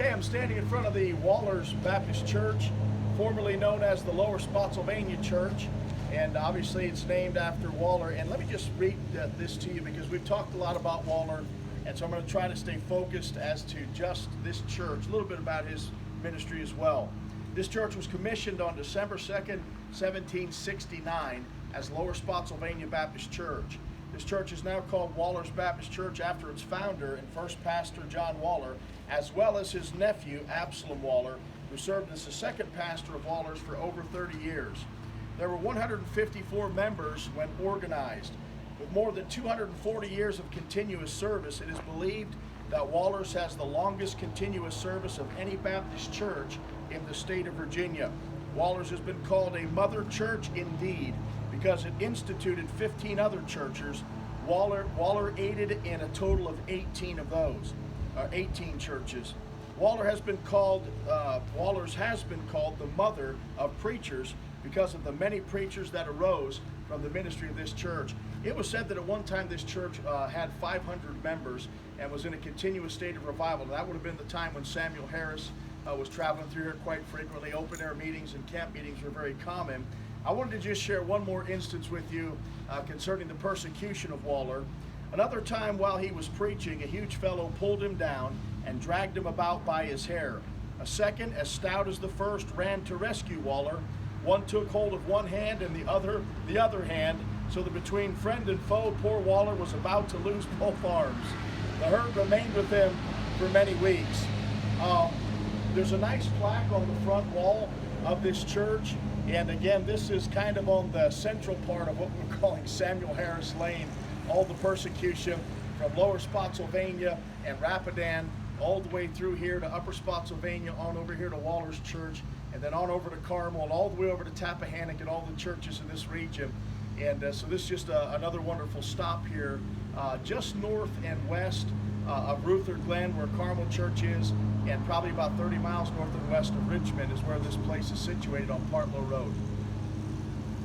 Okay, I'm standing in front of the Waller's Baptist Church, formerly known as the Lower Spottsylvania Church, and obviously it's named after Waller. And let me just read this to you because we've talked a lot about Waller, and so I'm going to try to stay focused as to just this church, a little bit about his ministry as well. This church was commissioned on December 2nd, 1769 as Lower Spottsylvania Baptist Church. This church is now called Waller's Baptist Church after its founder and first pastor, John Waller, as well as his nephew, Absalom Waller, who served as the second pastor of Waller's for over 30 years. There were 154 members when organized. With more than 240 years of continuous service, it is believed that Waller's has the longest continuous service of any Baptist church in the state of Virginia. Waller's has been called a mother church indeed, because it instituted 15 other churches. Waller aided in a total of 18 of those, 18 churches. Waller's has been called the mother of preachers because of the many preachers that arose from the ministry of this church. It was said that at one time this church had 500 members and was in a continuous state of revival. And that would have been the time when Samuel Harris was traveling through here quite frequently. Open air meetings and camp meetings were very common. I wanted to just share one more instance with you concerning the persecution of Waller. Another time while he was preaching, a huge fellow pulled him down and dragged him about by his hair. A second, as stout as the first, ran to rescue Waller. One took hold of one hand and the other hand, so that between friend and foe, poor Waller was about to lose both arms. The hurt remained with him for many weeks. There's a nice plaque on the front wall of this church. And again, this is kind of on the central part of what we're calling Samuel Harris Lane. All the persecution from Lower Spottsylvania and Rapidan all the way through here to Upper Spottsylvania, on over here to Waller's Church, and then on over to Carmel, and all the way over to Tappahannock and all the churches in this region. And so this is just another wonderful stop here, just north and west of Ruther Glen, where Carmel Church is, and probably about 30 miles north and west of Richmond is where this place is situated on Partlow Road.